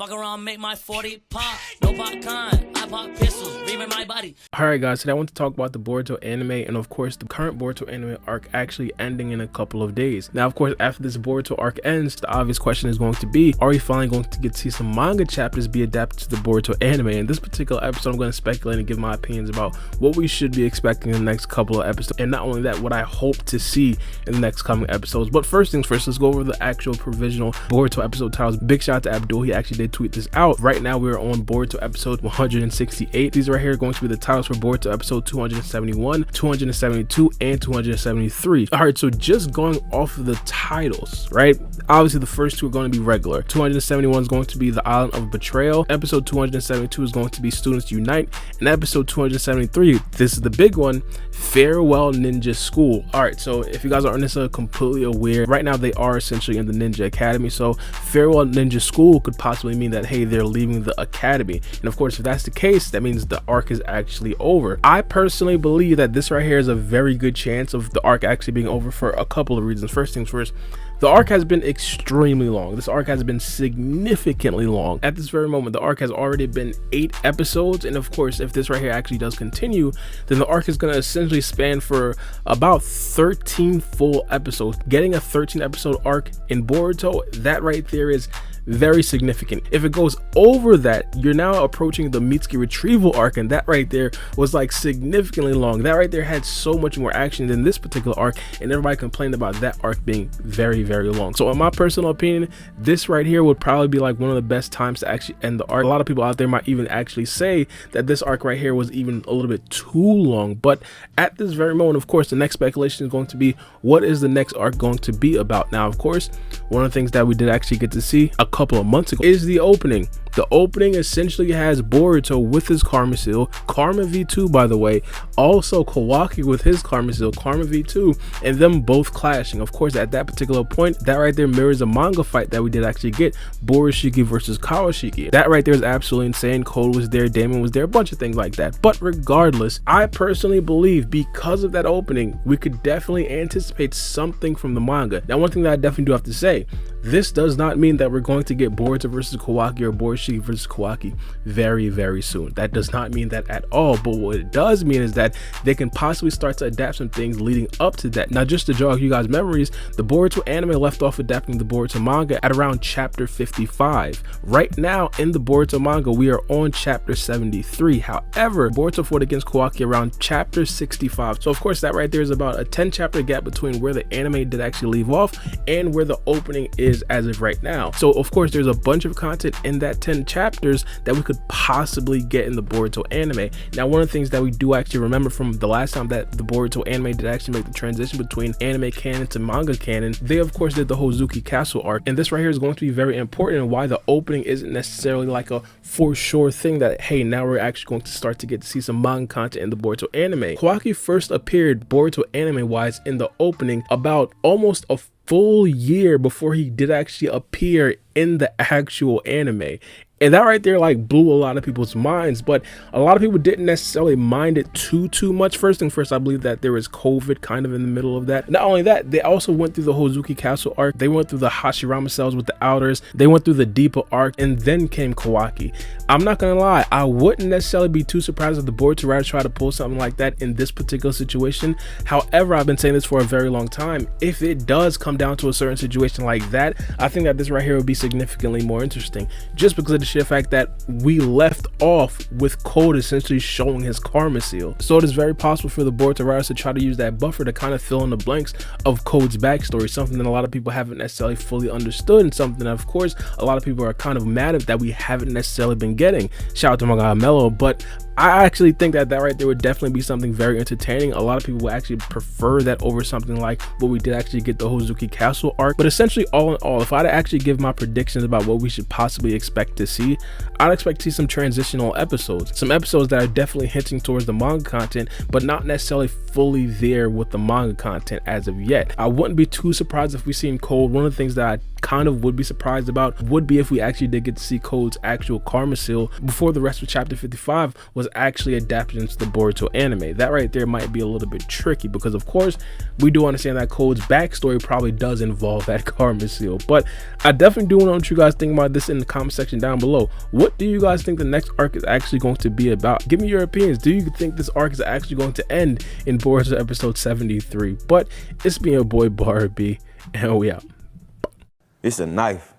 Fuck around, make my 40 pop. No popcorn, I pop pistols, reaming my body. Alright guys, today I want to talk about the Boruto anime and of course the current Boruto anime arc actually ending in a couple of days. Now of course after this Boruto arc ends, the obvious question is going to be, are we finally going to get to see some manga chapters be adapted to the Boruto anime? In this particular episode I'm going to speculate and give my opinions about what we should be expecting in the next couple of episodes, and not only that, what I hope to see in the next coming episodes. But first things first, let's go over the actual provisional Boruto episode titles. Big shout out to Abdul, he actually did tweet this out. Right now we're on Boruto episode 168. These right here are going to be the titles for Boruto episode 271, 272, and 273. Alright, so just going off of the titles, right? Obviously the first two are going to be regular. 271 is going to be the Island of Betrayal. Episode 272 is going to be Students Unite. And episode 273, this is the big one, Farewell Ninja School. Alright, so if you guys aren't necessarily completely aware, right now they are essentially in the Ninja Academy. So Farewell Ninja School could possibly mean that, hey, they're leaving the academy. And of course, if that's the case, that means the arc is actually over. I personally believe that this right here is a very good chance of the arc actually being over for a couple of reasons. First things first, the arc has been extremely long. This arc has been significantly long. At this very moment, the arc has already been 8 episodes. And of course, if this right here actually does continue, then the arc is going to essentially span for about 13 full episodes. Getting a 13 episode arc in Boruto, that right there is very significant. If it goes over that, you're now approaching the Mitsuki retrieval arc, and that right there was like significantly long. That right there had so much more action than this particular arc, and everybody complained about that arc being very long. So in my personal opinion, this right here would probably be like one of the best times to actually end the arc. A lot of people out there might even actually say that this arc right here was even a little bit too long, but at this very moment, of course, the next speculation is going to be, what is the next arc going to be about? Now of course, one of the things that we did actually get to see a couple of months ago is the opening. The opening essentially has Boruto with his Karma Seal, Karma V2 by the way, also Kawaki with his Karma Seal, Karma V2, and them both clashing. Of course, at that particular point, that right there mirrors a manga fight that we did actually get, Borushiki versus Kawashiki. That right there is absolutely insane. Code was there, Damon was there, a bunch of things like that. But regardless, I personally believe because of that opening, we could definitely anticipate something from the manga. Now, one thing that I definitely do have to say, this does not mean that we're going to get Boruto versus Kawaki or Borushiki versus Kawaki very soon. That does not mean that at all. But what it does mean is that they can possibly start to adapt some things leading up to that. Now, just to jog you guys' memories, the Boruto anime left off adapting the Boruto manga at around chapter 55. Right now in the Boruto manga, we are on chapter 73. However, Boruto fought against Kawaki around chapter 65. So of course, that right there is about a 10 chapter gap between where the anime did actually leave off and where the opening is as of right now. So of course, there's a bunch of content in that 10 chapters that we could possibly get in the Boruto anime. Now, one of the things that we do actually remember from the last time that the Boruto anime did actually make the transition between anime canon to manga canon, they of course did the Hozuki Castle arc, and this right here is going to be very important, and why the opening isn't necessarily like a for sure thing that, hey, now we're actually going to start to get to see some manga content in the Boruto anime. Kawaki first appeared Boruto anime wise in the opening about almost a full year before he did actually appear in the actual anime. And that right there like blew a lot of people's minds, but a lot of people didn't necessarily mind it too much. First thing first, I believe that there was COVID kind of in the middle of that. Not only that, they also went through the Hozuki Castle arc, they went through the Hashirama cells with the outers, they went through the Deepa arc, and then came Kawaki. I'm not gonna lie, I wouldn't necessarily be too surprised if the Boruto writers try to pull something like that in this particular situation. However, I've been saying this for a very long time, if it does come down to a certain situation like that, I think that this right here would be significantly more interesting, just because of the sheer fact that we left off with Code essentially showing his Karma Seal. So it is very possible for the Boruto writers to try to use that buffer to kind of fill in the blanks of Code's backstory, something that a lot of people haven't necessarily fully understood, and something that of course a lot of people are kind of mad at that we haven't necessarily been getting. Shout out to my guy Mello, but I actually think that right there would definitely be something very entertaining. A lot of people would actually prefer that over something like what we did actually get, the Hozuki Castle arc. But essentially, all in all, if I'd actually give my predictions about what we should possibly expect to see, I'd expect to see some transitional episodes, some episodes that are definitely hinting towards the manga content, but not necessarily fully there with the manga content as of yet. I wouldn't be too surprised if we seen Code. One of the things that I kind of would be surprised about would be if we actually did get to see Code's actual Karma Seal before the rest of chapter 55 was actually adapted into the Boruto anime. That right there might be a little bit tricky, because of course we do understand that Code's backstory probably does involve that Karma Seal. But I definitely do want to know what you guys think about this in the comment section down below. What do you guys think the next arc is actually going to be about? Give me your opinions. Do you think this arc is actually going to end in Boruto episode 73? But it's been your boy Barbie, and we out. It's a knife.